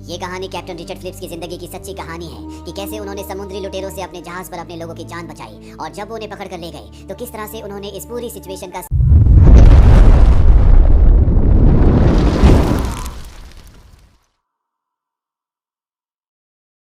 ये कहानी captain Richard Philips की जिंदगी की सच्ची कहानी है कि कैसे उन्होंने समुद्री लुटेरों से अपने जहाज पर अपने लोगों की जान बचाई और जब वो उन्हें पकड़ कर ले गए तो किस तरह से उन्होंने इस पूरी सिचुएशन का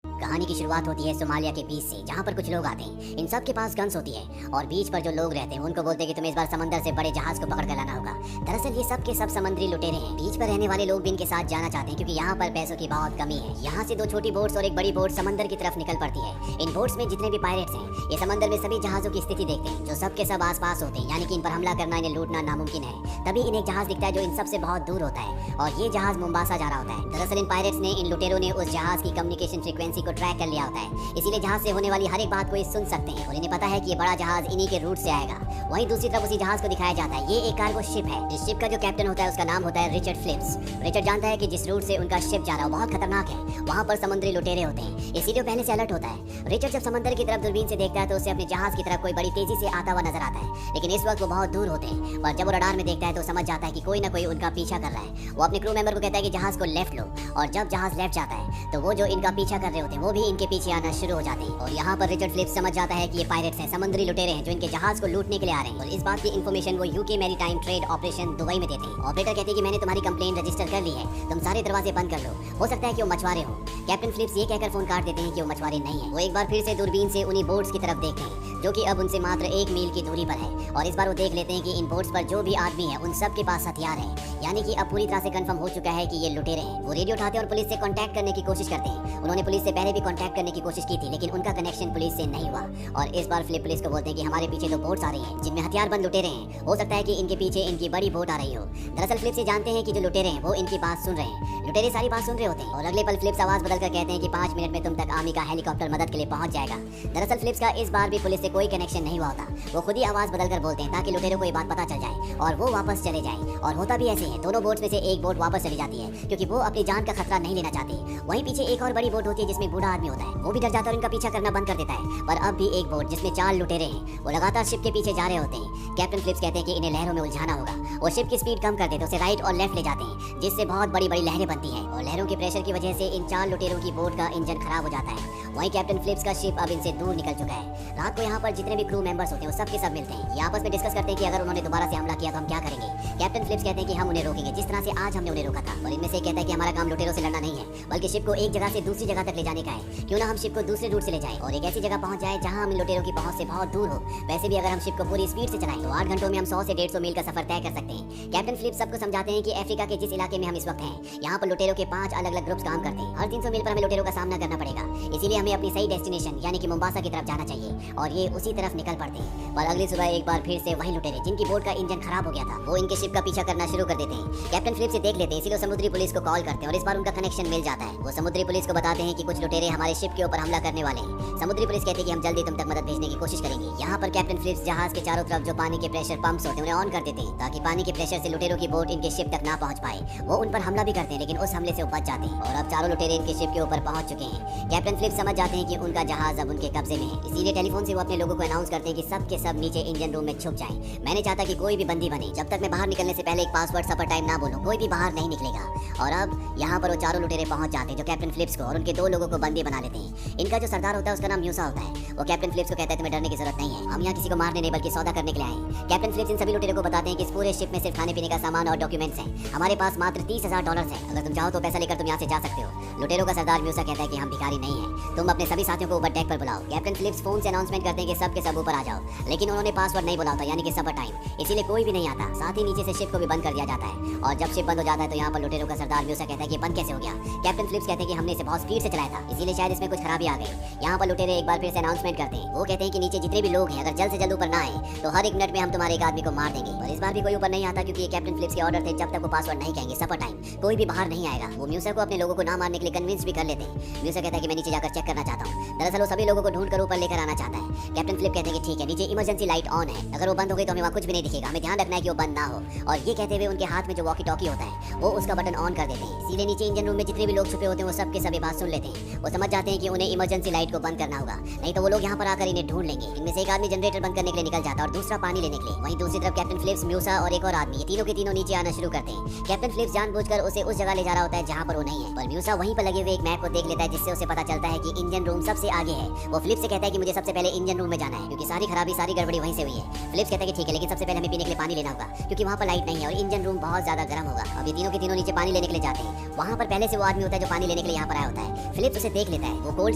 कहानी की शुरुआत होती है सोमालिया के बीच से, जहाँ पर कुछ लोग आते हैं। इन सब के पास गन्स होती है और बीच पर जो लोग रहते हैं उनको बोलते हैं कि तुम्हें इस बार समंदर से बड़े जहाज को पकड़ कर लाना होगा। दरअसल ये सब के सब समुद्री लुटेरे हैं। बीच पर रहने वाले लोग भी इनके साथ जाना चाहते हैं क्योंकि यहाँ पर पैसों की बहुत कमी है। यहाँ से दो छोटी बोट्स और एक बड़ी बोट समंदर की तरफ निकल पड़ती है। इन बोट्स में जितने भी पायरेट्स हैं ये समंदर में सभी जहाजों की स्थिति देखते हैं जो सब के सब आस पास होते हैं, यानी कि इन पर हमला करना, इन्हें लूटना नामुमकिन है। तभी इन्हें एक जहाज दिखता है जो इन सबसे बहुत दूर होता है और ये जहाज मुंबासा जा रहा होता है। दरअसल इन पायरेट्स ने, इन लुटेरों ने उस जहाज की कम्युनिकेशन फ्रीक्वेंसी को ट्रैक कर लिया होता है, इसीलिए जहाज से होने वाली हर एक बात को ये सुन सकते हैं और इन्हें पता है कि ये बड़ा जहाज इन्हीं के रूट से आएगा। वहीं दूसरी तरफ उसी जहाज को दिखाया जाता है। ये एक कार्गो शिप है। इस शिप का जो कैप्टन होता है उसका नाम होता है रिचर्ड फिलिप्स। रिचर्ड जानता है कि जिस रूट से उनका शिप जा रहा है बहुत खतरनाक है, वहाँ पर समुद्री लुटेरे होते हैं, इसीलिए वो पहले से अलर्ट होता है। रिचर्ड जब समंदर की तरफ दूरबीन से देखता है तो उसे अपने जहाज की तरफ कोई बड़ी तेजी से आता हुआ नजर आता है, लेकिन इस वक्त वो बहुत दूर होते हैं। पर जब वो रडार में देखता है तो समझ जाता है कि कोई ना कोई उनका पीछा कर रहा है। वो अपने क्रू मेंबर को कहता है कि जहाज को लेफ्ट लो और जब जहाज लेफ्ट जाता है तो वो जो इनका पीछा कर रहे होते हैं वो भी इनके पीछे आना शुरू हो जाते हैं। और यहाँ पर रिचर्ड फिलिप्स समझ जाता है कि ये पायरेट्स हैं, समुद्री लुटेरे हैं जो इनके जहाज को लूटने के लिए आ रहे हैं। और इस बात की इन्फॉर्मेशन वो UK maritime trade operation Dubai में देते हैं। ऑपरेटर कहते हैं कि मैंने तुम्हारी कंप्लेंट रजिस्टर कर ली है, तुम सारे दरवाजे बंद कर लो, हो सकता है कि वो मछुआरे हो। कैप्टन फिलिप्स ये कहकर फोन काट देते हैं कि वो मछुआरे नहीं है। वो एक बार फिर से दूरबीन से उन्हीं बोट्स की तरफ देखते हैं जो कि अब उनसे मात्र 1 मील की दूरी पर है और इस बार वो देख लेते हैं कि इन बोट्स पर जो भी आदमी है उन सब के पास हथियार है, यानी कि अब पूरी तरह से कंफर्म हो चुका है कि ये लुटेरे हैं। वो रेडियो उठाते हैं और पुलिस से कांटेक्ट करने की कोशिश करते हैं। उन्होंने पुलिस से पहले भी कांटेक्ट करने की कोशिश की थी लेकिन उनका कनेक्शन पुलिस से नहीं हुआ और इस बार फिलिप पुलिस को बोलते हैं कि हमारे पीछे 2 बोट्स आ रही हैं जिनमें हथियारबंद लुटेरे हैं, हो सकता है कि इनके पीछे इनकी बड़ी बोट आ रही हो। दरअसल फिलिप से जानते हैं कि जो लुटेरे हैं वो इनकी बात सुन रहे हैं। लुटेरे सारी बात सुन रहे होते हैं और अगले पल फिलिप्स आवाज बदलकर कहते हैं कि 5 मिनट में तुम तक आर्मी का हेलीकॉप्टर मदद के लिए पहुंच जाएगा। दरअसल फिलिप्स का इस बार भी पुलिस से कोई कनेक्शन नहीं हुआ होता। वो खुद ही आवाज बदलकर बोलते हैं ताकि लुटेरों को ये बात पता चल जाए और वो वापस चले जाएं। और होता भी ऐसे है, दोनों बोट्स में से एक बोट वापस चली जाती है क्योंकि वो अपनी जान का खतरा नहीं लेना चाहती। वहीं पीछे एक और बड़ी बोट होती है जिसमें बूढ़ा आदमी होता है, वो भी डर जाता है और इनका पीछा करना बंद कर देता है। पर अब भी एक बोट जिसमें 4 लुटेरे हैं वो लगातार शिप के पीछे जा रहे होते हैं। कैप्टन फिलिप्स कहते हैं कि इन्हें लहरों में उलझाना होगा। वो शिप की स्पीड कम कर देते, उसे राइट और लेफ्ट ले जाते हैं जिससे बहुत बड़ी बड़ी लहरें बनती हैं और लहरों के प्रेशर की वजह से इन 4 लुटेरों की बोट का इंजन खराब हो जाता है। वहीं कैप्टन फिलिप्स का शिप अब इनसे दूर निकल चुका है। रात को यहाँ पर जितने भी क्रू मेंबर्स होते हैं वो सब के सब मिलते हैं। ये आपस में डिस्कस करते हैं कि अगर उन्होंने दोबारा से हमला किया तो हम क्या करेंगे। कैप्टन फिलिप्स कहते हैं कि हम उन्हें रोकेंगे जिस तरह से आज हमने उन्हें रोका था। और इनमें से कहता है कि हमारा काम लुटेरों से लड़ना नहीं है बल्कि शिप को एक जगह से दूसरी जगह तक ले जाने का है। क्यों ना हम शिप को दूसरे रूट से ले जाएं और एक ऐसी जगह पहुंच जाए जहां हम इन लुटेरों की पहुंच से बहुत दूर हो। वैसे भी अगर हम शिप को पूरी स्पीड से चलाएं तो 8 घंटों में हम 100 से 150 मील का सफर तय कर सकते हैं। कैप्टन फिलिप्स सबको समझाते हैं कि अफ्रीका के जिस इलाके में हम इस वक्त हैं यहाँ पर लुटेरों के 5 अलग अलग ग्रुप्स काम करते हैं। हर 300 मील पर हमें लुटेरों का सामना करना पड़ेगा, इसीलिए हमें अपनी सही डेस्टिनेशन यानी कि मुंबासा की तरफ जाना चाहिए। और ये उसी तरफ निकल पड़ते हैं। पर अगली सुबह एक बार फिर से वही लुटेरे जिनकी बोट का इंजन खराब हो गया था वो इनके शिप का पीछा करना शुरू कर देते हैं। कैप्टन फिलिप्स से देख लेते हैं, इसीलिए समुद्री पुलिस को कॉल करते हैं और इस बार उनका कनेक्शन मिल जाता है। वो समुद्री पुलिस को बताते हैं कि कुछ लुटेरे हमारे शिप के ऊपर हमला करने वाले हैं। समुद्री पुलिस कहते हैं कि हम जल्दी तुम तक मदद भेजने की कोशिश करेंगे। यहाँ पर कैप्टन फिलिप्स जहाज के चारों तरफ जो पानी के प्रेशर पंप्स होते हैं उन्हें ऑन कर देते हैं ताकि पानी के प्रेशर से लुटेरों की बोट इनके शिप तक ना पहुंच पाए। वो उन पर हमला भी करते हैं लेकिन उस हमले से बच जाते हैं और अब चारों लुटेरे इनके शिप के ऊपर पहुंच चुके हैं। कैप्टन फिलिप्स समझ जाते हैं कि उनका जहाज अब उनके कब्जे में है, इसीलिए टेलीफोन से वो अपने लोगों को अनाउंस करते हैं कि सब के सब नीचे इंजन रूम में छुप जाएं। मैं नहीं चाहता कि कोई भी बंदी बने जब तक मैं बाहर निकलने से पहले एक पासवर्ड सफर टाइम ना बोलूं, कोई भी बाहर नहीं निकलेगा। और अब यहाँ पर वो चारों लुटेरे पहुंच जाते हैं जो कैप्टन फिलिप्स को और उनके 2 लोगों को बंदी बना लेते हैं। इनका जो सरदार होता है उसका नाम म्यूसा होता है। वो कैप्टन फिलिप्स को कहता है तुम्हें डरने की जरूरत नहीं है, हम यहाँ किसी को मारने नहीं बल्कि सौदा करने के लिए आए हैं। कैप्टन फिलिप्स इन सभी लुटेरों को बताते हैं कि इस पूरे शिप में सिर्फ खाने पीने का सामान और डॉक्यूमेंट्स हैं। हमारे पास मात्र $30,000 है, अगर तुम चाहो तो पैसा लेकर तुम यहाँ से जा सकते हो। लुटेरों का सरदार म्यूसा कहता है कि हम भिखारी नहीं हैं, तुम अपने सभी साथियों को ऊपर डेक पर बुलाओ। कैप्टन फिलिप्स फोन से अनाउंसमेंट करते हैं कि सब के सब ऊपर आ जाओ, लेकिन उन्होंने पासवर्ड नहीं बोला होता यानी कि सफर टाइम, इसीलिए कोई भी नहीं आता। साथ ही नीचे से शिप को भी बंद कर दिया जाता है और जब शिप बंद हो जाता है तो यहाँ पर लुटेरों का सरदार म्यूसा कहता है कि बंद कैसे हो गया। कैप्टन फिलिप्स कहते हैं कि हमने इसे बहुत स्पीड से चलाया था इसीलिए शायद इसमें कुछ खराबी आ गई। यहाँ पर लुटेरे एक बार फिर से अनाउंसमेंट करते हैं। वो कहते हैं कि नीचे जितने भी लोग हैं अगर जल्द से जल्द ऊपर ना आए तो हर 1 मिनट में हम तुम्हारे एक आदमी को मार देंगे। और इस बार भी कोई ऊपर नहीं आता क्योंकि ये कैप्टन फिलिप्स के ऑर्डर थे, जब तक वो पासवर्ड नहीं कहेंगे सफर टाइम कोई भी बाहर नहीं आएगा। वो म्यूसा को अपने लोगों को ना मारने के लिए कन्विंस भी कर लेते हैं। म्यूसा कहता है कि मैं नीचे जाकर चेक करना चाहता हूँ। दरअसल वो सभी लोगों को ढूंढ कर ऊपर लेकर आना चाहता है। कैप्टन फिलिप कहते हैं कि ठीक है, नीचे इमरजेंसी लाइट ऑन है, अगर वो बंद हो गई तो हमें वहाँ कुछ भी नहीं दिखेगा, हमें ध्यान रखना है कि वो बंद ना हो। और ये कहते हुए उनके हाथ में जो वॉकी टॉकी होता है वो उसका बटन ऑन कर देते हैं। सीधे नीचे इंजन रूम में जितने भी लोग छुपे होते हैं वो सब के सभी बात सुन लेते हैं। वो समझ जाते हैं कि उन्हें इमरजेंसी लाइट को बंद करना होगा, नहीं तो वो लोग यहाँ पर आकर इन्हें ढूंढ लेंगे। इनमें से एक आदमी जनरेटर बंद करने के लिए निकल जाता है और दूसरा पानी लेने के लिए। वहीं दूसरी तरफ कैप्टन फिलिप्स, म्यूसा और एक और आदमी, ये तीनों के तीनों नीचे आना शुरू करते हैं। कैप्टन फिलिप्स जानबूझकर उसे उस जगह ले जा रहा होता है जहाँ पर वो नहीं है, पर म्यूसा वहीं पर लगे हुए एक मैप को देख लेता है जिससे उसे पता चलता है कि इंजन रूम सबसे आगे है। वो फिलिप्स से कहता है कि मुझे सबसे पहले इंजन रूम में जाना है क्योंकि सारी खराबी, सारी गड़बड़ी वहीं से हुई है। फिलिप्स कहता है कि ठीक है, लेकिन सबसे पहले हमें पीने के लिए पानी लेना होगा क्योंकि वहाँ पर लाइट नहीं है और इंजन रूम बहुत ज्यादा गर्म होगा। अब ये तीनों के तीनों नीचे पानी लेने के लिए जाते हैं। वहाँ पर पहले से वो आदमी होता है जो पानी लेने के लिए यहाँ पर आया होता है। फिलिप्स उसे देख लेता है। वो कोल्ड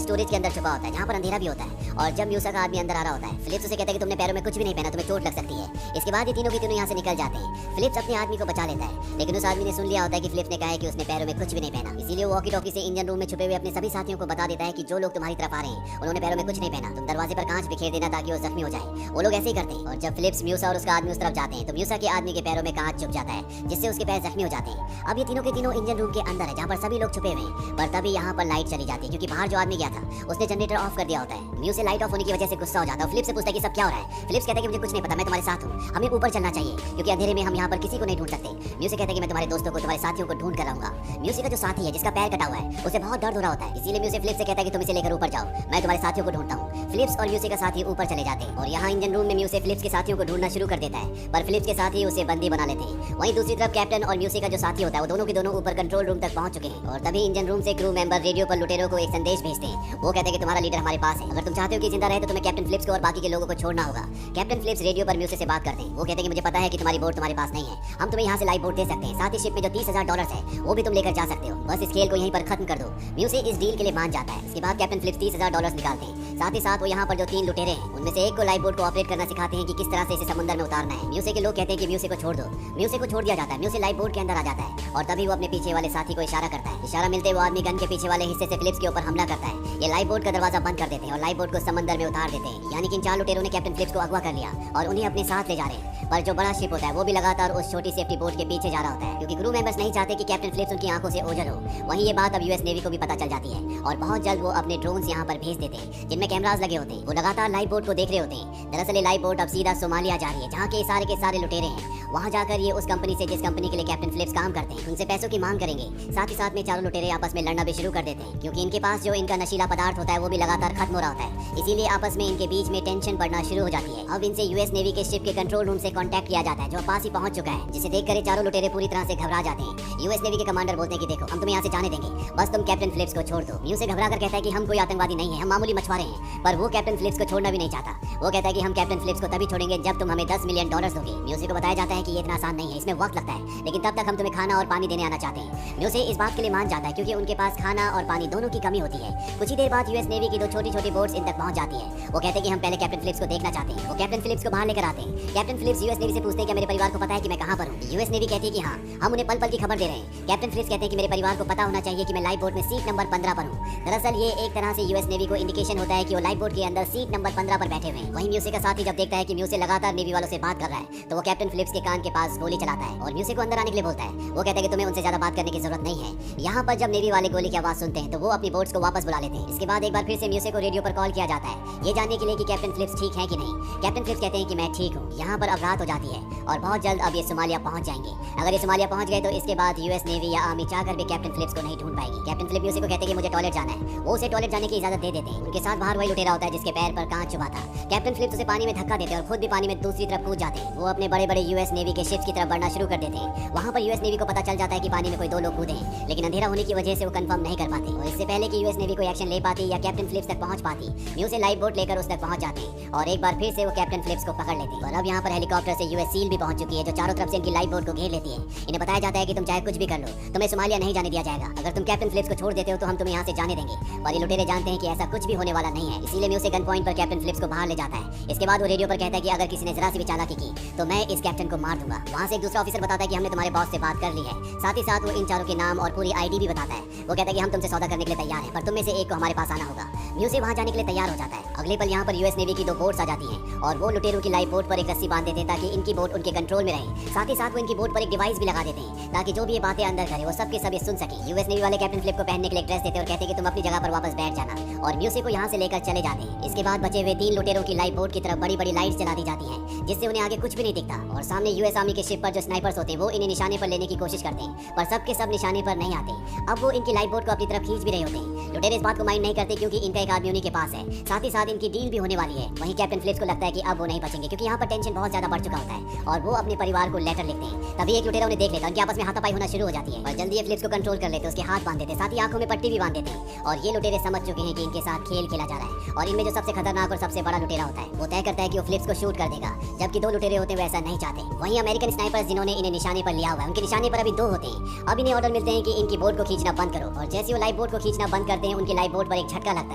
स्टोरेज के अंदर छुपा होता है जहाँ पर अंधेरा भी होता है। और जब म्यूसा का आदमी अंदर आ रहा होता है, फिलिप्स उसे कहता है कि तुमने पैरों में कुछ भी नहीं पहना, तुम्हें चोट लग सकती है। इसके बाद ये तीनों के तीनों यहाँ से निकल जाते हैं। फिलिप्स अपने आदमी को बचा लेता है, लेकिन उस आदमी ने सुन लिया होता है कि फिलिप्स ने कहा है कि उसने पैरों में कुछ भी नहीं पहना। इसीलिए वो वॉकी टॉकी से इंजन रूम में छुपे हुए अपने सभी साथियों को बता देता है कि जो लोग तुम्हारी तरफ आ रहे हैं उन्होंने पैरों में कुछ नहीं पहना, तुम दरवाजे पर कांच बिखेर देना ताकि वो जख्मी हो जाए। वो लोग ऐसे ही करते हैं। और जब फिलिप्स, म्यूसा और उसका आदमी उस तरफ जाते हैं तो म्यूसा के आदमी के पैरों में कांच चुभ जाता है जिससे उसके पैर जख्मी हो जाते हैं। अब ये तीनों के तीनों इंजन रूम के अंदर है जहाँ पर सभी लोग छुपे हुए हैं, पर तभी यहाँ पर लाइट चली जाती है क्योंकि बाहर जो आदमी गया था उसने जनरेटर ऑफ कर दिया होता है। म्यूसा लाइट ऑफ होने की वजह से गुस्सा हो जाता है। फिलिप्स से पूछता है कि सब क्या हो रहा है। फिलिप्स कहता है कि मुझे कुछ नहीं पता, मैं तुम्हारे साथ हूँ, हमें ऊपर चलना चाहिए क्योंकि अंधेरे में हम यहाँ पर किसी को नहीं ढूंढ सकते। म्यूसा कहता है कि मैं तुम्हारे दोस्तों को, तुम्हारे साथियों को ढूंढ कर रहूंगा। म्यूसा का जो साथी है जिसका पैर कटा हुआ है उसे बहुत दर्द हो रहा होता है, इसीलिए म्यूसा फिलिप्स से कहता है कि तुम इसे लेकर ऊपर जाओ, मैं तुम्हारे साथियों को ढूंढता हूँ। फिलिप्स और म्यूसा का साथी ऊपर चले जाते हैं और यहाँ इंजन रूम में म्यूसा फिलिप्स के साथियों को ढूंढना शुरू कर देता है, पर फिलिप्स के साथी उसे बंदी बना लेते हैं। वहीं दूसरी तरफ कैप्टन और म्यूसा का जो साथी होता है वो दोनों के दोनों ऊपर कंट्रोल रूम तक पहुंच चुके हैं। और तभी इंजन रूम से क्रू मेंबर रेडियो पर लुटेरों को एक संदेश भेजते हैं। वो कहते हैं कि तुम्हारा लीडर हमारे पास है, अगर तुम चाहते हो कि जिंदा रहे तो तुम्हें कैप्टन फिलिप्स को और बाकी के लोगों को छोड़ना होगा। कैप्टन फिलिप्स रेडियो पर म्यूसा से बात करते हैं। वो कहते हैं कि मुझे पता है कि तुम्हारी बोट तुम्हारे पास नहीं है, हम तुम्हें यहाँ से लाइफ बोट दे सकते हैं, साथ ही शिप में जो $30,000 है वो भी तुम लेकर जा सकते हो, बस इस खेल को यहीं पर खत्म कर दो। म्यूसा इस डील के लिए मान जाता है। इसके बाद कैप्टन फिलिप्स $30,000 निकालते हैं। साथ ही साथ वो यहाँ पर जो 3 लुटेरे हैं उनमें से एक को लाइफ बोट को ऑपरेट करना सिखाते हैं कि किस तरह से इसे समुद्र में उतारना है। म्यूसा के लोग कहते हैं कि म्यूसा को छोड़ दो। म्यूसा को छोड़ दिया जाता है। म्यूसा लाइफ बोट के अंदर आ जाता है और तभी वो अपने पीछे वाले साथी को इशारा करता है। इशारा मिलते वो आदमी गन के पीछे वाले हिस्से से फिलिप्स के ऊपर हमला करता है। ये लाइफ बोट का दरवाजा बंद कर देते हैं और लाइफ बोट को समंदर में उतार देते हैं। यानी कि इन 4 लुटेरों ने कैप्टन फिलिप्स को अगवा कर लिया और उन्हें अपने साथ ले जा रहे हैं। पर जो बड़ा शिप होता है वो भी लगातार उस छोटी सेफ्टी बोट के पीछे जा रहा होता है क्योंकि क्रू मेंबर्स नहीं चाहते कि कैप्टन फिलिप्स उनकी आंखों से ओझल हो। वहीं ये बात अब यूएस नेवी को भी पता चल जाती है और बहुत जल्द वो अपने ड्रोन्स यहाँ पर भेज देते हैं जिनमें कैमरास लगे होते हैं। वो लगातार लाइफ बोट को देख रहे होते हैं। दरअसल ये लाइफ बोट अब सीधा सोमालिया जा रही है जहाँ के सारे लुटेरे हैं। वहाँ जाकर ये उस कंपनी से, जिस कंपनी के लिए कैप्टन फिलिप्स काम करते हैं, उनसे पैसों की मांग करेंगे। साथ ही साथ में 4 लुटेरे आपस में लड़ना भी शुरू कर देते हैं क्योंकि इनके पास जो इनका नशीला पदार्थ होता है वो भी लगातार खत्म हो रहा होता है। इसीलिए आपस में इनके बीच में टेंशन बढ़ना शुरू हो जाती है। अब इनसे यूएस नेवी के शिप के कंट्रोल रूम से कांटेक्ट किया जाता है जो पास ही पहुंच चुका है, जिसे देखकर ये 4 लुटेरे पूरी तरह से घबरा जाते हैं। यूएस नेवी के कमांडर बोलते हैं कि देखो, हम तुम्हें यहाँ से जाने देंगे, बस तुम कैप्टन फिलिप्स को छोड़ दो। म्यूसा घबरा कर कहता है कि हम कोई आतंकवादी नहीं है, हम मामूली मछुआरे हैं। पर वो कैप्टन फिलिप्स को छोड़ना भी नहीं चाहता। वो कहता है कि हम कैप्टन फिलिप्स को तभी छोड़ेंगे जब तुम हमें $10 मिलियन दोगे। म्यूसा को बताया जाता है कि ये इतना आसान नहीं है, इसमें वक्त लगता है, लेकिन तब तक हम तुम्हें खाना और पानी देने आना चाहते हैं। म्यूसा इस बात के लिए मान जाता है क्योंकि उनके पास खाना और पानी दोनों की कमी होती है। कुछ ही देर बाद यूएस नेवी की 2 छोटी बोट्स इन तक पहुंच जाती है। वो कहते हैं कि हम पहले कैप्टन फिलिप्स को देखना चाहते हैं। वो कैप्टन फिलिप्स को बाहर लेकर आते हैं। कैप्टन फिलिप्स यूएस नेवी से पूछते हैं कि मेरे परिवार को पता है कि मैं कहां पर हूं। यूएस नेवी कहती है कि हां, हम उन्हें पल पल की खबर दे रहे हैं। कैप्टन फिलिप्स कहते हैं कि मेरे परिवार को पता होना चाहिए कि मैं लाइफ बोट में सीट नंबर 15 पर हूं। दरअसल ये एक तरह से यूएस नेवी को इंडिकेशन होता है कि वो लाइफ बोट के अंदर सीट नंबर 15 पर बैठे हुए हैं। वहीं म्यूसा का साथी जब देखता है कि म्यूसा लगातार नेवी वालों से बात कर रहा है तो वो कैप्टन फिलिप्स के कान के पास गोली चलाता है और म्यूसा को अंदर आने के लिए बोलता है। वो कहता है कि तुम्हें उनसे ज्यादा बात करने की जरूरत नहीं है। यहाँ पर जब नेवी वाले गोली की आवाज सुनते हैं तो वो अपनी बोट्स को वापस बुला लेते हैं। इसके बाद एक बार फिर से म्यूसा को रेडियो पर कॉल किया जाता है ये जानने के लिए कि कैप्टन फिलिप्स ठीक है कि नहीं। कैप्टन फिलिप्स कहते हैं कि मैं ठीक हूँ। यहाँ पर अब रात हो जाती है और बहुत जल्द अब ये सोमालिया पहुंच जाएंगे। अगर ये सोमालिया पहुंच गए तो इसके बाद यूएस नेवी या आर्मी चाहकर भी कैप्टन फिलिप्स को नहीं ढूंढ पाएगी। कैप्टन फिलिप्स म्यूसा को कहते हैं कि मुझे टॉयलेट जाना है। वो उसे टॉयलेट जाने की इजाजत दे देते हैं। उनके साथ बाहर वही लुटेरा होता है जिसके पैर पर कांच चुभा था। कैप्टन फिलिप्स उसे पानी में धक्का देते हैं और खुद भी पानी में दूसरी तरफ कूद जाते हैं। वो अपने बड़े यूएस नेवी के शिप्स की तरफ बढ़ना शुरू कर देते हैं। वहाँ पर यूएस नेवी को पता चल जाता है कि पानी में कोई 2 लोग कूदे हैं, लेकिन अंधेरा होने की वजह से वो कंफर्म नहीं कर पाते। और इससे पहले कि यूएस नेवी कोई एक्शन ले पाती या कैप्टन फिलिप्स तक पहुंच पाती, म्यूसा लाइफ बोट लेकर उस तक पहुंच जाते हैं और एक बार फिर से वो कैप्टन फिलिप्स को पकड़ लेते हैं। और अब यहाँ पर हेलीकॉप्टर से यूएस सील भी पहुंच चुकी है जो चारों तरफ से इनकी लाइफ बोट को घेर लेती है। इन्हें बताया जाता है कि तुम चाहे कुछ भी कर लो, तुम्हें सोमालिया नहीं जाने दिया जाएगा। अगर तुम कैप्टन फिलिप्स को छोड़ देते हो तो हम तुम्हें यहाँ से जाने देंगे। और ये लुटेरे जानते हैं कि ऐसा कुछ भी होने वाला नहीं है, इसीलिए म्यूसा गन पॉइंट पर कैप्टन फिलिप्स को बाहर ले जाता है। इसके बाद वो रेडियो पर कहता है कि अगर किसी ने जरा सी भी चालाकी की तो मैं इस कैप्टन को मार दूंगा। वहाँ से एक दूसरा ऑफिसर बताता है कि हमने तुम्हारे बॉस से बात कर ली है। साथ ही साथ वो इन 4 के नाम और पूरी आईडी भी बताता है। वो कहता है कि हम तुमसे सौदा करने के लिए तैयार हैं, पर तुम में से एक को हमारे पास आना होगा। म्यू से वहाँ जाने के लिए तैयार हो जाता है। अगले पल यहाँ पर यूएस नेवी की 2 बोट्स आ जाती हैं और वो लुटेरों की लाइफ बोट पर एक रस्सी बांध देते हैं ताकि इनकी बोट उनके कंट्रोल में रहे। साथ ही साथ वो इनकी बोट पर एक डिवाइस भी लगा देते हैं ताकि जो भी ये बातें अंदर करे वो सब के सब ये सुन सके। यूएस नेवी वाले कैप्टन फिलिप को पहनने के लिए ड्रेस देते हैं और कहते हैं कि तुम अपनी जगह पर वापस बैठ जाना, और म्यूसे को यहाँ से लेकर चले जाते हैं। इसके बाद बचे हुए 3 लुटेरों की लाइफ बोट की तरफ बड़ी बड़ी लाइट्स जला दी जाती हैं जिससे उन्हें आगे कुछ भी नहीं दिखता, और सामने यूएस आर्मी के शिप पर जो स्नाइपर्स होते हैं वो इन्हें निशाने पर लेने की कोशिश करते हैं, पर सब के सब निशाने पर नहीं आते। अब वो इनकी लाइफ बोट को अपनी तरफ खींच भी रहे होते हैं। लुटेरे इस बात को माइंड नहीं करते क्योंकि इनका एक आदमी उन्हीं के पास है, साथ ही साथ इनकी डील भी होने वाली है। वहीं कैप्टन फिलिप्स को लगता है कि अब वो नहीं बचेंगे क्योंकि यहाँ पर टेंशन बहुत ज्यादा बढ़ चुका होता है और वो अपने परिवार को लेटर लिखते हैं। तभी एक लुटेरा उन्हें देख लेता है, उनकी आपस में हाथापाई होना शुरू हो जाती है और जल्दी ये फिलिप्स को कंट्रोल कर लेते हैं, उसके हाथ बांध देते हैं, साथ ही आंखों में पट्टी भी बांध देते हैं। और ये लुटेरे समझ चुके हैं कि इनके साथ खेल खेला जा रहा है और इनमें जो सबसे खतरनाक और सबसे बड़ा लुटेरा होता है वो तय करता है कि वो फिलिप्स को शूट कर देगा, जबकि 2 लुटेरे होते हैं वो ऐसा नहीं चाहते। वहीं अमेरिकन स्नाइपर्स जिन्होंने इन्हें निशाने पर लिया हुआ है उनके निशाने पर अभी 2 होते हैं। अब इन्हें ऑर्डर मिलते हैं कि इनकी बोट को खींचना बंद करो, और जैसे वो लाइफ बोट को खींचना बंद करते हैं उनकी लाइफ बोट पर एक झटका लगता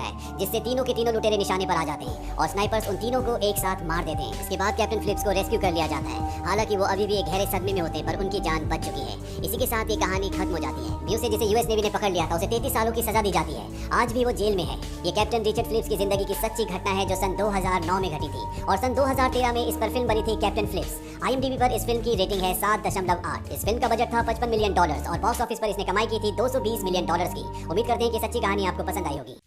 है जिससे तीनों के तीनों लुटेरे निशाने पर आ जाते हैं और स्नाइपर्स उन तीनों को एक साथ मार देते हैं। इसके बाद कैप्टन फिलिप्स को रेस्क्यू कर लिया जाता है, हालांकि वो अभी भी एक गहरे सदमे में होते हैं पर उनकी जान बच चुकी है। इसी के साथ ये कहानी खत्म हो जाती है। म्यूसे जिसे यूएस नेवी ने पकड़ लिया था उसे 33 सालों की सजा दी जाती है, आज भी वो जेल में है। ये कैप्टन रिचर्ड फिलिप्स की जिंदगी की सच्ची घटना है जो सन 2009 में घटी थी, और सन 2013 में इस पर फिल्म बनी थी कैप्टन फिलिप्स। IMDb पर इस फिल्म की रेटिंग है 7.8। इस फिल्म का बजट था $55 मिलियन और बॉक्स ऑफिस पर इसने कमाई की थी $220 मिलियन की। उम्मीद करते हैं कि सच्ची कहानी आपको पसंद आई होगी।